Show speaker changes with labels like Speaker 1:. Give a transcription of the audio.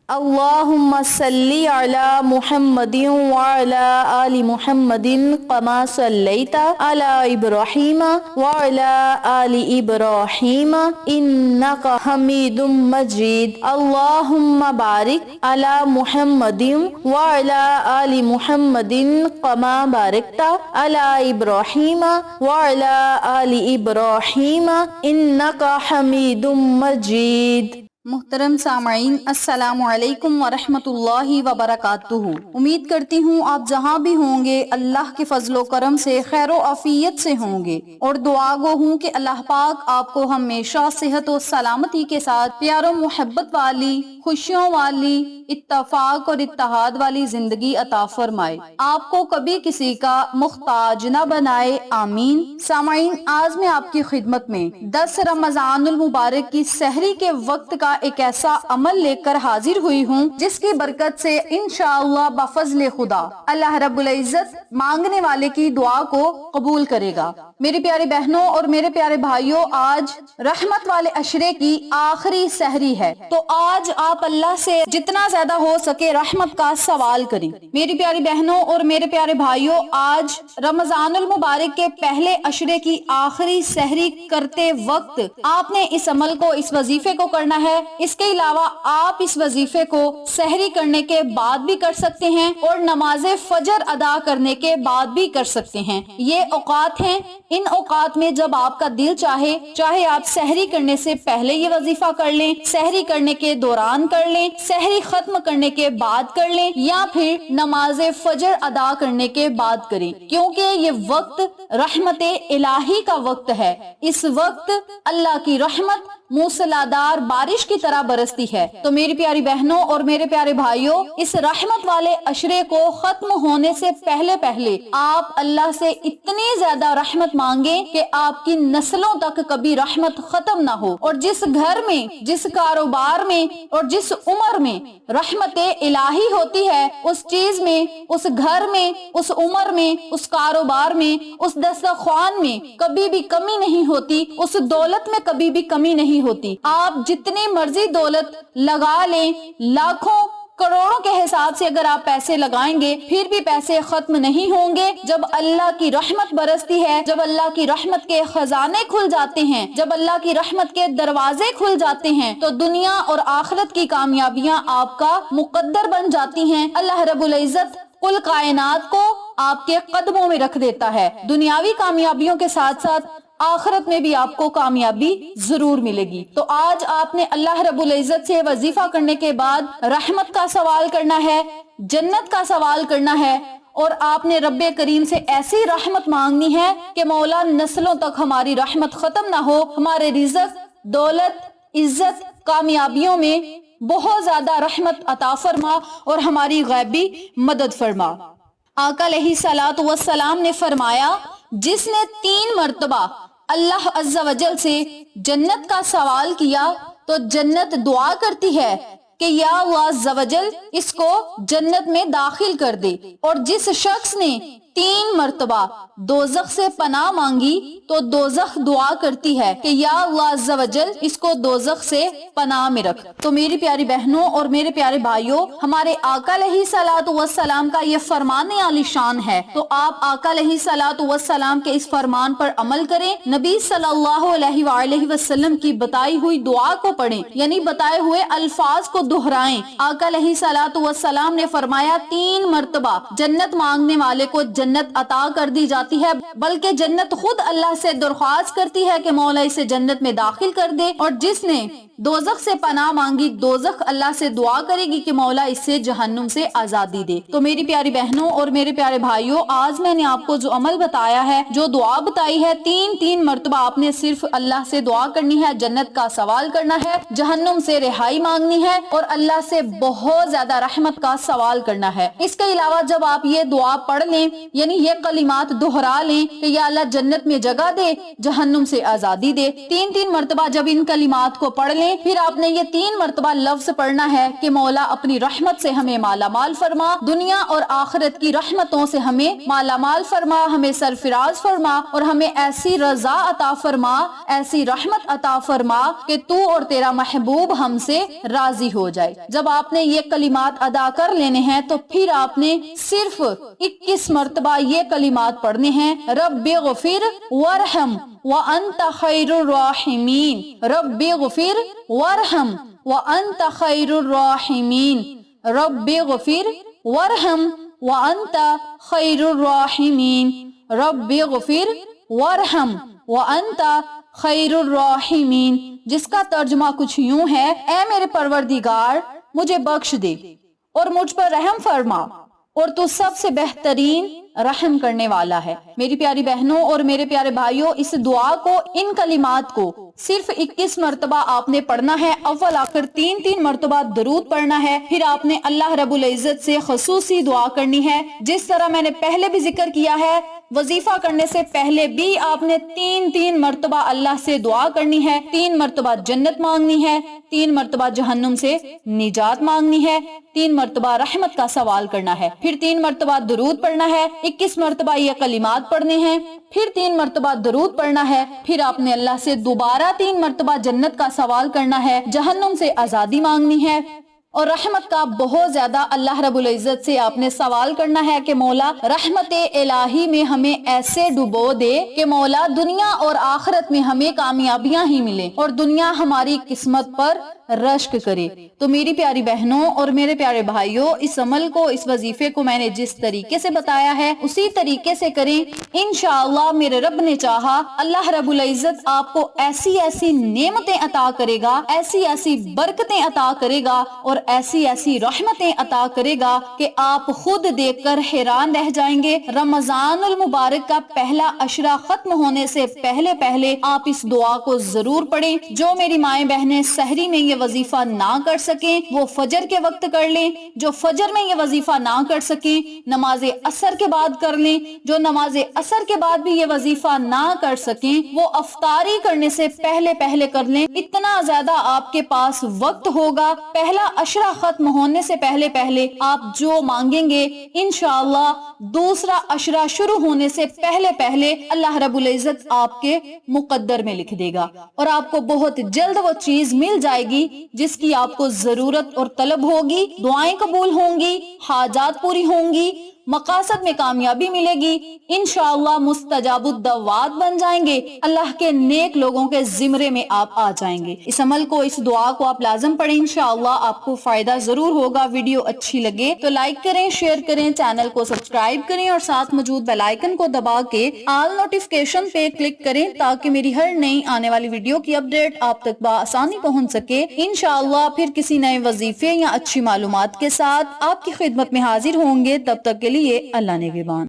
Speaker 1: اللہم صلی علی محمد وعلی آل محمد کما صلیت علی ابراہیم وعلی آل ابراہیم انک حمید مجید اللہم بارک علی محمد وعلی آل محمد کما بارکت علی ابراہیم وعلی آل ابراہیم انک حمید مجید۔
Speaker 2: محترم سامعین، السلام علیکم ورحمۃ اللہ وبرکاتہ۔ امید کرتی ہوں آپ جہاں بھی ہوں گے اللہ کے فضل و کرم سے خیر و عافیت سے ہوں گے، اور دعا گو ہوں کہ اللہ پاک آپ کو ہمیشہ صحت و سلامتی کے ساتھ پیار و محبت والی، خوشیوں والی، اتفاق اور اتحاد والی زندگی عطا فرمائے، آپ کو کبھی کسی کا محتاج نہ بنائے، آمین۔ سامعین، آج میں آپ کی خدمت میں 10 رمضان المبارک کی سحری کے وقت کا ایک ایسا عمل لے کر حاضر ہوئی ہوں جس کی برکت سے انشاءاللہ بفضل خدا اللہ رب العزت مانگنے والے کی دعا کو قبول کرے گا۔ میری پیاری بہنوں اور میرے پیارے بھائیوں، آج رحمت والے عشرے کی آخری سحری ہے، تو آج آپ اللہ سے جتنا زیادہ ہو سکے رحمت کا سوال کریں۔ میری پیاری بہنوں اور میرے پیارے بھائیوں، آج رمضان المبارک کے پہلے عشرے کی آخری سحری کرتے وقت آپ نے اس عمل کو، اس وظیفے کو کرنا ہے۔ اس کے علاوہ آپ اس وظیفے کو سحری کرنے کے بعد بھی کر سکتے ہیں اور نماز فجر ادا کرنے کے بعد بھی کر سکتے ہیں۔ یہ اوقات ہیں، ان اوقات میں جب آپ کا دل چاہے آپ سحری کرنے سے پہلے یہ وظیفہ کر لیں، سحری کرنے کے دوران کر لیں، سحری ختم کرنے کے بعد کر لیں، یا پھر نماز فجر ادا کرنے کے بعد کریں، کیونکہ یہ وقت رحمت الہی کا وقت ہے۔ اس وقت اللہ کی رحمت موسلادھار بارش کی طرح برستی ہے۔ تو میری پیاری بہنوں اور میرے پیارے بھائیوں، اس رحمت والے عشرے کو ختم ہونے سے پہلے آپ اللہ سے اتنی زیادہ رحمت مانگیں کہ آپ کی نسلوں تک کبھی رحمت ختم نہ ہو، اور جس گھر میں، جس کاروبار میں اور جس عمر میں رحمت الہی ہوتی ہے، اس چیز میں، اس گھر میں، اس عمر میں، اس کاروبار میں، اس دسترخوان میں کبھی بھی کمی نہیں ہوتی، اس دولت میں کبھی بھی کمی نہیں ہوتی۔ آپ جتنی مرضی دولت لگا لیں، لاکھوں کروڑوں کے حساب سے اگر آپ پیسے لگائیں گے، پھر بھی پیسے ختم نہیں ہوں گے۔ جب اللہ کی رحمت برستی ہے، جب اللہ کی رحمت کے خزانے کھل جاتے ہیں، جب اللہ کی رحمت کے دروازے کھل جاتے ہیں، تو دنیا اور آخرت کی کامیابیاں آپ کا مقدر بن جاتی ہیں۔ اللہ رب العزت کل کائنات کو آپ کے قدموں میں رکھ دیتا ہے۔ دنیاوی کامیابیوں کے ساتھ ساتھ آخرت میں بھی آپ کو کامیابی ضرور ملے گی۔ تو آج آپ نے اللہ رب العزت سے وظیفہ کرنے کے بعد رحمت کا سوال کرنا ہے، جنت کا سوال کرنا ہے، اور آپ نے رب کریم سے ایسی رحمت مانگنی ہے کہ مولا نسلوں تک ہماری رحمت ختم نہ ہو، ہمارے رزق، دولت، عزت، کامیابیوں میں بہت زیادہ رحمت عطا فرما اور ہماری غیبی مدد فرما۔ آقا علیہ الصلوۃ والسلام نے فرمایا، جس نے 3 مرتبہ اللہ عز و جل سے جنت کا سوال کیا تو جنت دعا کرتی ہے کہ یا اللہ عز و جل اس کو جنت میں داخل کر دے، اور جس شخص نے 3 مرتبہ دوزخ سے پناہ مانگی تو دوزخ دعا کرتی ہے کہ یا اللہ عز و جل اس کو دوزخ سے پناہ میں رکھ۔ تو میری پیاری بہنوں اور میرے پیارے بھائیوں، ہمارے آقا علیہ الصلوۃ والسلام کا یہ فرمان عالی شان ہے، تو آپ آقا علیہ الصلوۃ والسلام کے اس فرمان پر عمل کریں، نبی صلی اللہ علیہ وآلہ وسلم کی بتائی ہوئی دعا کو پڑھیں، یعنی بتائے ہوئے الفاظ کو دہرائیں۔ آقا علیہ الصلوۃ والسلام نے فرمایا 3 مرتبہ جنت مانگنے والے کو جنت عطا کر دی جاتی ہے، بلکہ جنت خود اللہ سے درخواست کرتی ہے کہ مولا اسے جنت میں داخل کر دے، اور جس نے دوزخ سے پناہ مانگی، دوزخ اللہ سے دعا کرے گی کہ مولا اس سے جہنم سے آزادی دے۔ تو میری پیاری بہنوں اور میرے پیارے بھائیوں، آج میں نے آپ کو جو عمل بتایا ہے، جو دعا بتائی ہے، 3 مرتبہ آپ نے صرف اللہ سے دعا کرنی ہے، جنت کا سوال کرنا ہے، جہنم سے رہائی مانگنی ہے، اور اللہ سے بہت زیادہ رحمت کا سوال کرنا ہے۔ اس کے علاوہ جب آپ یہ دعا پڑھ لیں، یعنی یہ کلمات دہرا لیں کہ یا اللہ جنت میں جگہ دے، جہنم سے آزادی دے۔ 3 مرتبہ جب ان کلمات کو پڑھ لیں، پھر آپ نے یہ 3 مرتبہ لفظ پڑھنا ہے کہ مولا اپنی رحمت سے ہمیں مالا مال فرما، دنیا اور آخرت کی رحمتوں سے ہمیں مالا مال فرما، ہمیں سرفراز فرما، اور ہمیں ایسی رضا عطا فرما، ایسی رحمت عطا فرما کہ تو اور تیرا محبوب ہم سے راضی ہو جائے۔ جب آپ نے یہ کلمات ادا کر لینے ہیں تو پھر آپ نے صرف 21 مرتبہ یہ کلمات پڑھنے ہیں، رب اغفر وارحم وانت خیر الراحمین، رب اغفر وارحم وانت خیر الراحمین، رب اغفر وارحم وانت خیر الراحمین، رب اغفر وارحم وانت خیر الراحمین، جس کا ترجمہ کچھ یوں ہے، اے میرے پروردگار مجھے بخش دے اور مجھ پر رحم فرما، اور تو سب سے بہترین رحم کرنے والا ہے۔ میری پیاری بہنوں اور میرے پیارے بھائیوں، اس دعا کو، ان کلمات کو صرف 21 مرتبہ آپ نے پڑھنا ہے، اول آخر 3 مرتبہ درود پڑھنا ہے، پھر آپ نے اللہ رب العزت سے خصوصی دعا کرنی ہے۔ جس طرح میں نے پہلے بھی ذکر کیا ہے، وظیفہ کرنے سے پہلے بھی آپ نے 3 مرتبہ اللہ سے دعا کرنی ہے، 3 مرتبہ جنت مانگنی ہے، 3 مرتبہ جہنم سے نجات مانگنی ہے، 3 مرتبہ رحمت کا سوال کرنا ہے، پھر 3 مرتبہ درود پڑھنا ہے، 21 مرتبہ یہ کلمات پڑھنے ہیں، پھر 3 مرتبہ درود پڑھنا ہے، پھر آپ نے اللہ سے دوبارہ 3 مرتبہ جنت کا سوال کرنا ہے، جہنم سے آزادی مانگنی ہے، اور رحمت کا بہت زیادہ اللہ رب العزت سے آپ نے سوال کرنا ہے کہ مولا رحمت الہی میں ہمیں ایسے ڈبو دے کہ مولا دنیا اور آخرت میں ہمیں کامیابیاں ہی ملیں اور دنیا ہماری قسمت پر رشک کرے۔ تو میری پیاری بہنوں اور میرے پیارے بھائیوں، اس عمل کو، اس وظیفے کو میں نے جس طریقے سے بتایا ہے اسی طریقے سے کریں، انشاءاللہ میرے رب نے چاہا اللہ رب العزت آپ کو ایسی ایسی نعمتیں عطا کرے گا، ایسی ایسی برکتیں عطا کرے گا اور ایسی ایسی رحمتیں عطا کرے گا کہ آپ خود دیکھ کر حیران رہ جائیں گے۔ رمضان المبارک کا پہلا عشرہ ختم ہونے سے پہلے پہلے آپ اس دعا کو ضرور پڑھیں۔ جو میری مائیں بہنیں سحری میں یہ وظیفہ نہ کر سکیں وہ فجر کے وقت کر لیں، جو فجر میں یہ وظیفہ نہ کر سکیں نماز عصر کے بعد کر لیں، جو نماز عصر کے بعد بھی یہ وظیفہ نہ کر سکیں وہ افطاری کرنے سے پہلے پہلے کر لیں۔ اتنا زیادہ آپ کے پاس وقت ہوگا، پہلا عشرہ ختم ہونے سے پہلے پہلے آپ جو مانگیں گے انشاءاللہ دوسرا عشرہ شروع ہونے سے پہلے پہلے اللہ رب العزت آپ کے مقدر میں لکھ دے گا، اور آپ کو بہت جلد وہ چیز مل جائے گی جس کی آپ کو ضرورت اور طلب ہوگی، دعائیں قبول ہوں گی، حاجات پوری ہوں گی، مقاصد میں کامیابی ملے گی، انشاءاللہ مستجاب الدعوات بن جائیں گے، اللہ کے نیک لوگوں کے زمرے میں آپ آ جائیں گے۔ اس عمل کو، اس دعا کو آپ لازم پڑھیں، انشاءاللہ آپ کو فائدہ ضرور ہوگا۔ ویڈیو اچھی لگے تو لائک کریں، شیئر کریں، چینل کو سبسکرائب کریں اور ساتھ موجود بیل آئیکن کو دبا کے آل نوٹیفیکیشن پہ کلک کریں تاکہ میری ہر نئی آنے والی ویڈیو کی اپڈیٹ آپ تک بآسانی پہنچ سکے۔ انشاءاللہ پھر کسی نئے وظیفے یا اچھی معلومات کے ساتھ آپ کی خدمت میں حاضر ہوں گے، تب تک کے لیے اللہ نگہبان۔